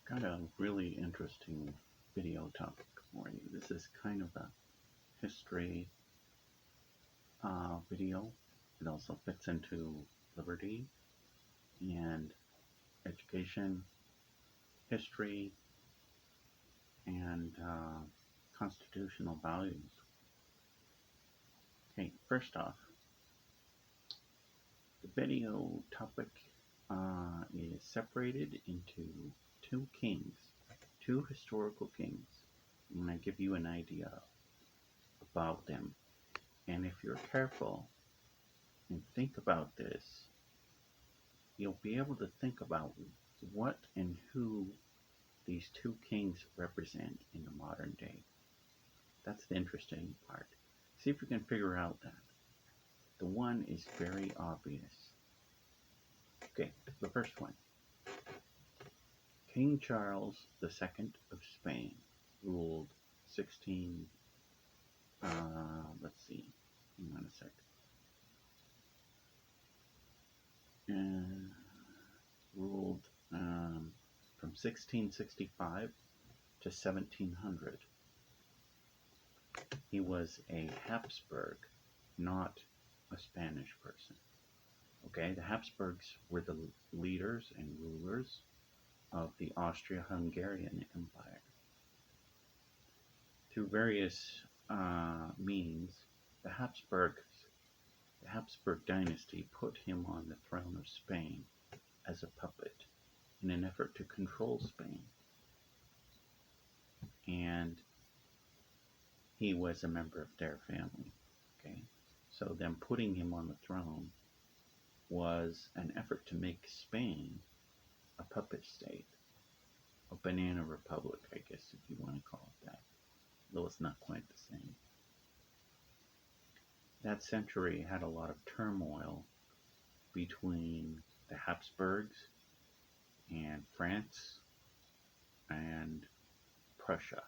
Got a really interesting video topic for you. This is kind of a history video. It also fits into liberty and education, history, and constitutional values. Okay, first off, the video topic is separated into two kings, two historical kings. I'm going to give you an idea about them. And if you're careful and think about this, you'll be able to think about what and who these two kings represent in the modern day. That's the interesting part. See if you can figure out that. The one is very obvious. Okay, the first one. King Charles II of Spain ruled 16, let's see, hang on a sec. Ruled from 1665 to 1700. He was a Habsburg, not a Spanish person. Okay, the Habsburgs were the leaders and rulers of the Austria-Hungarian Empire. Through various means, the Habsburg dynasty put him on the throne of Spain as a puppet in an effort to control Spain. And he was a member of their family. Okay, so them putting him on the throne was an effort to make Spain a puppet state, a banana republic, I guess, if you want to call it that, though it's not quite the same. That century had a lot of turmoil between the Habsburgs and France and Prussia.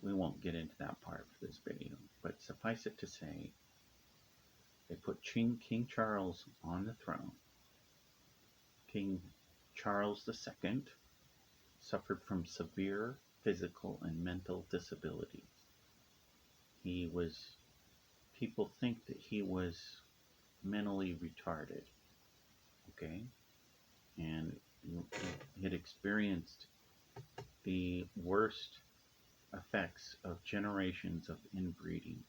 We won't get into that part for this video, but suffice it to say, they put King Charles on the throne. King Charles II suffered from severe physical and mental disabilities. People think that he was mentally retarded, okay? And he had experienced the worst effects of generations of inbreeding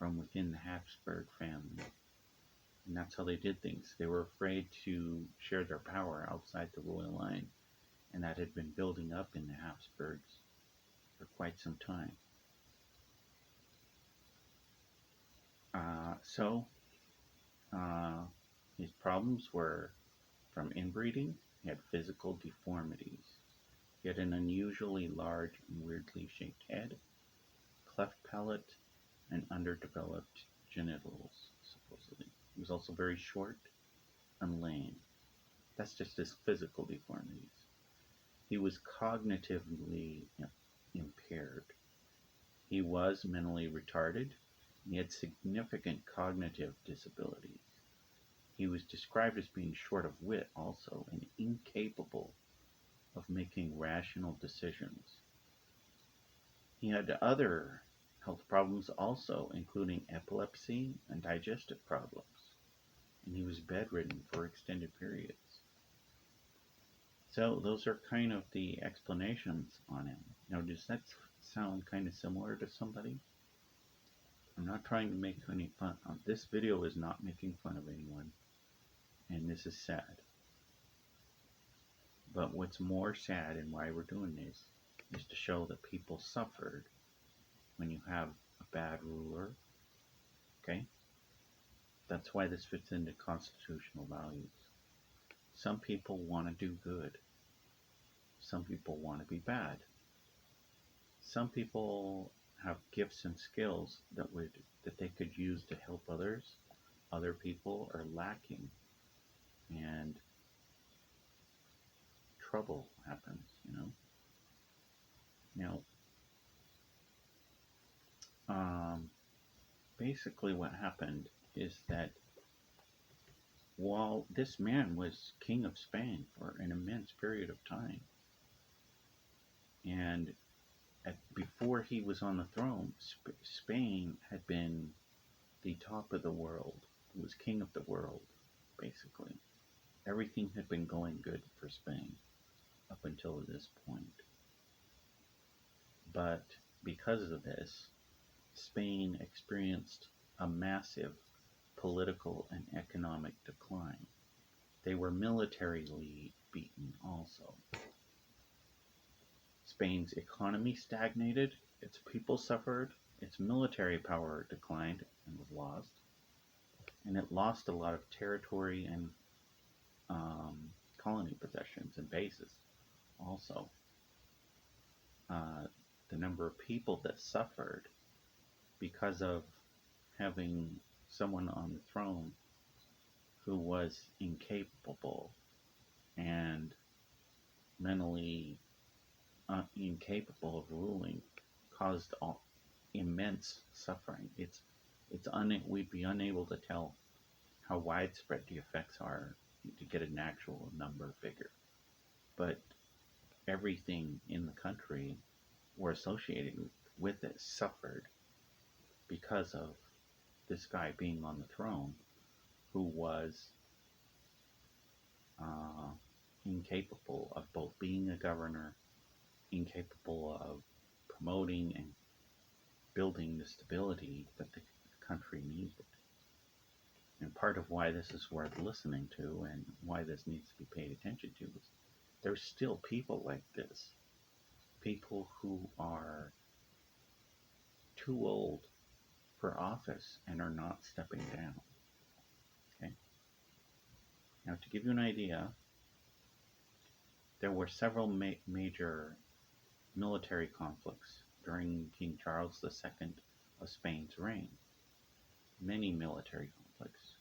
from within the Habsburg family. And that's how they did things. They were afraid to share their power outside the royal line, and that had been building up in the Habsburgs for quite some time. His problems were from inbreeding. He had physical deformities. He had an unusually large and weirdly shaped head, cleft palate, and underdeveloped genitals, supposedly. He was also very short and lame. That's just his physical deformities. He was cognitively impaired. He was mentally retarded. He had significant cognitive disabilities. He was described as being short of wit also and incapable of making rational decisions. He had other health problems also, including epilepsy and digestive problems, and he was bedridden for extended periods. So those are kind of the explanations on him. Now, does that sound kind of similar to somebody? I'm not trying to make any fun. This video is not making fun of anyone, and this is sad. But what's more sad and why we're doing this is to show that people suffered when you have a bad ruler. Okay? That's why this fits into constitutional values. Some people want to do good. Some people want to be bad. Some people have gifts and skills that they could use to help others. Other people are lacking, and trouble happens, Now, basically what happened is that while this man was king of Spain for an immense period of time, And before he was on the throne, Spain had been the top of the world. It was king of the world, basically. Everything had been going good for Spain up until this point. But because of this, Spain experienced a massive political and economic decline. They were militarily beaten also. Spain's economy stagnated, its people suffered, its military power declined and was lost, and it lost a lot of territory and colony possessions and bases also. Uh, the number of people that suffered because of having someone on the throne who was incapable and mentally incapable of ruling caused immense suffering. We'd be unable to tell how widespread the effects are to get an actual number figure, but everything in the country or associated with it suffered because of this guy being on the throne who was uh, incapable of both being a governor, incapable of promoting and building the stability that the country needed. And part of why this is worth listening to and why this needs to be paid attention to is there's still people like this. People who are too old for office and are not stepping down. Okay. Now, to give you an idea, there were several major military conflicts during King Charles II of Spain's reign. Many military conflicts.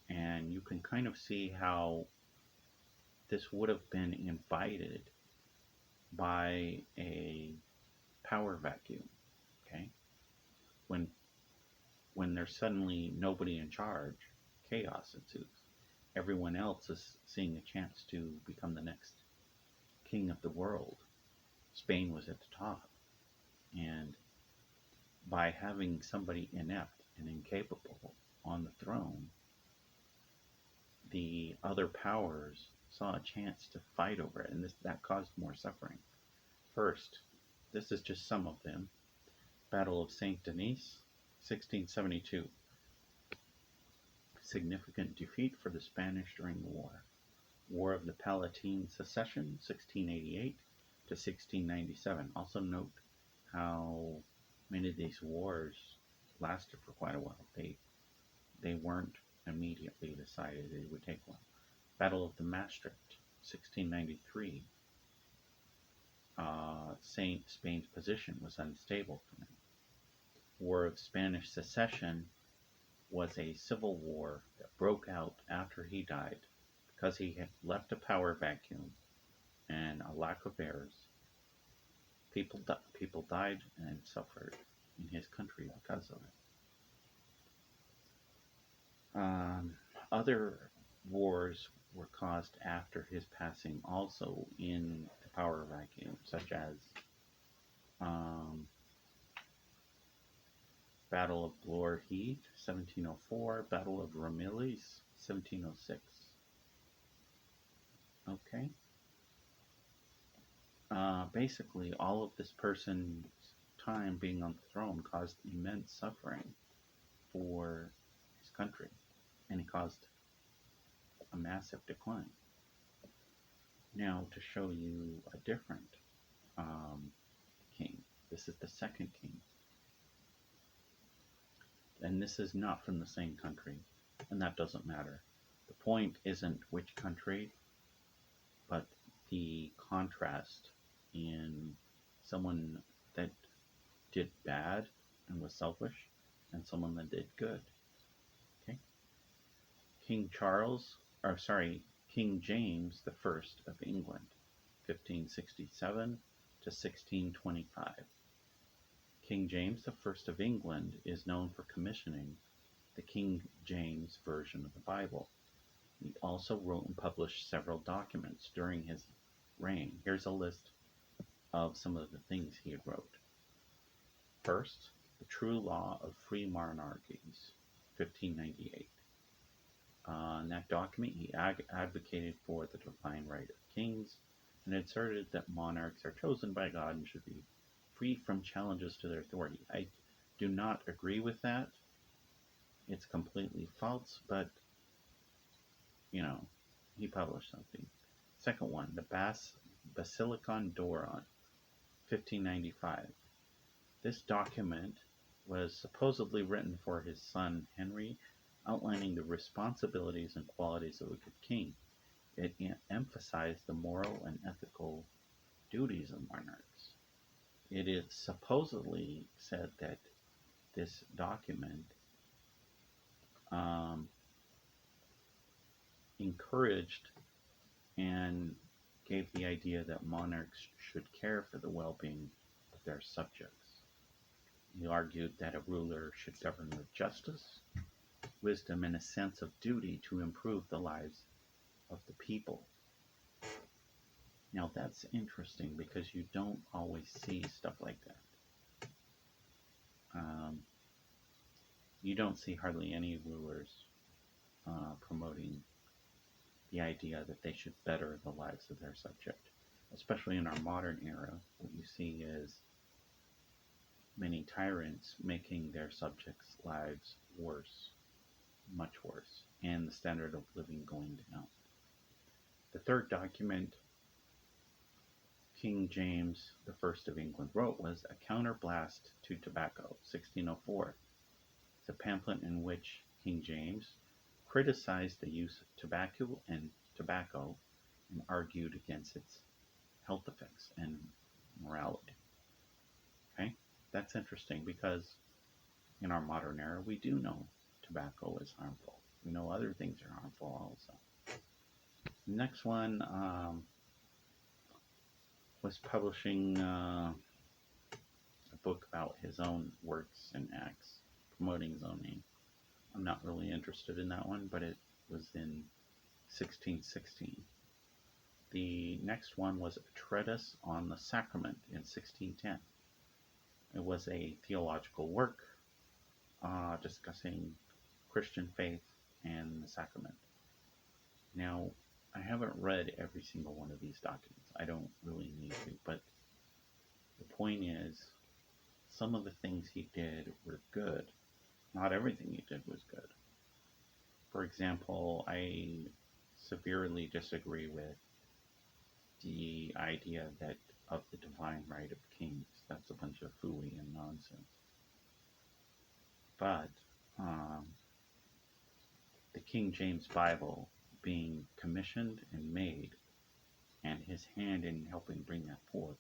And you can kind of see how this would have been invited by a power vacuum. Okay? When there's suddenly nobody in charge, chaos ensues. Everyone else is seeing a chance to become the next king of the world. Spain was at the top. And by having somebody inept and incapable on the throne, the other powers saw a chance to fight over it, and that caused more suffering. First, this is just some of them. Battle of Saint Denis, 1672. Significant defeat for the Spanish during the war. War of the Palatine Succession, 1688 to 1697. Also note how many of these wars lasted for quite a while. They weren't immediately decided they would take one. Battle of the Maastricht, 1693. Spain's position was unstable for them. War of Spanish Succession was a civil war that broke out after he died because he had left a power vacuum and a lack of heirs. People died and suffered in his country because of it. Other wars were caused after his passing also in the power vacuum, such as Battle of Blore Heath, 1704, Battle of Ramillies, 1706. Okay? Basically, all of this person's time being on the throne caused immense suffering for his country, and it caused a massive decline. Now, to show you a different king, this is the second king. And this is not from the same country, and that doesn't matter. The point isn't which country, but the contrast in someone that did bad and was selfish and someone that did good. Okay? King James the First of England, 1567 to 1625. King James the First of England is known for commissioning the King James Version of the Bible. He also wrote and published several documents during his reign. Here's a list of some of the things he had wrote. First, The True Law of Free Monarchies, 1598. In that document, he advocated for the divine right of kings and asserted that monarchs are chosen by God and should be free from challenges to their authority. I do not agree with that. It's completely false, but, he published something. Second one, the Basilicon Doron, 1595. This document was supposedly written for his son Henry, outlining the responsibilities and qualities of a good king. It emphasized the moral and ethical duties of monarchs. It is supposedly said that this document um, encouraged and gave the idea that monarchs should care for the well-being of their subjects. He argued that a ruler should govern with justice, wisdom, and a sense of duty to improve the lives of the people. Now that's interesting because you don't always see stuff like that. You don't see hardly any rulers promoting the idea that they should better the lives of their subject. Especially in our modern era, what you see is many tyrants making their subjects' lives worse, much worse, and the standard of living going down. The third document King James I of England wrote was A Counterblast to Tobacco, 1604. It's a pamphlet in which King James criticized the use of tobacco and argued against its health effects and morality. Okay, that's interesting because in our modern era we do know tobacco is harmful. We know other things are harmful also. The next one was publishing a book about his own works and acts, promoting his own name. I'm not really interested in that one, but it was in 1616. The next one was a treatise on the sacrament in 1610. It was a theological work discussing Christian faith and the sacrament. Now, I haven't read every single one of these documents. I don't really need to, but the point is, some of the things he did were good. Not everything he did was good. For example, I severely disagree with the idea that of the divine right of kings. That's a bunch of phooey and nonsense. But the King James Bible being commissioned and made, and his hand in helping bring that forth,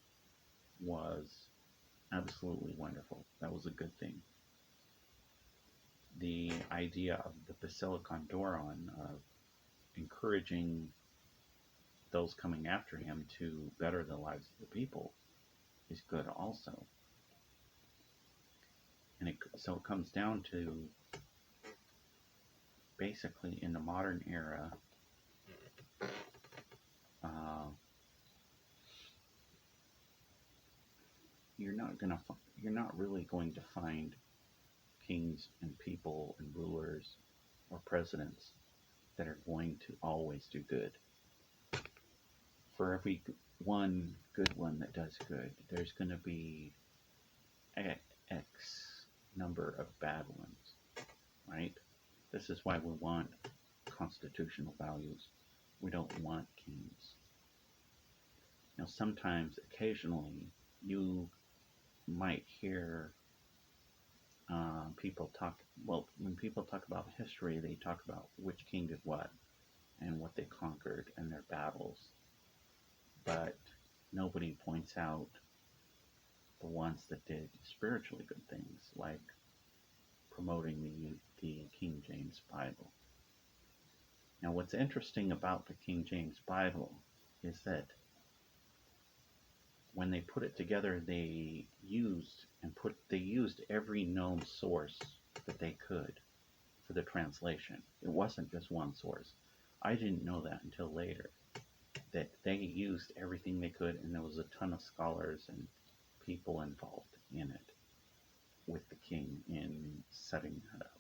was absolutely wonderful. That was a good thing. The idea of the Basilicon Doron, of encouraging those coming after him to better the lives of the people, is good also. And so it comes down to, basically, in the modern era, you're not really going to find kings and people and rulers or presidents that are going to always do good. For every one good one that does good, there's going to be X number of bad ones, right? This is why we want constitutional values. We don't want kings. Now, sometimes, occasionally, you might hear people talk, well, when people talk about history, they talk about which king did what and what they conquered and their battles. But nobody points out the ones that did spiritually good things, like promoting the King James Bible. Now, what's interesting about the King James Bible is that when they put it together, they used every known source that they could for the translation. It wasn't just one source. I didn't know that until later. that they used everything they could, and there was a ton of scholars and people involved in it with the king in setting that up.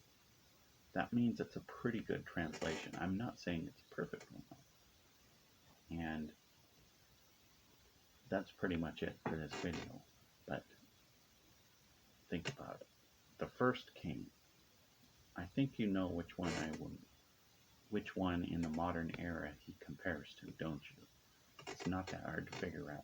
That means it's a pretty good translation. I'm not saying it's a perfect one, and that's pretty much it for this video. But think about it. The first king, I think you know which one in the modern era he compares to, don't you? It's not that hard to figure out.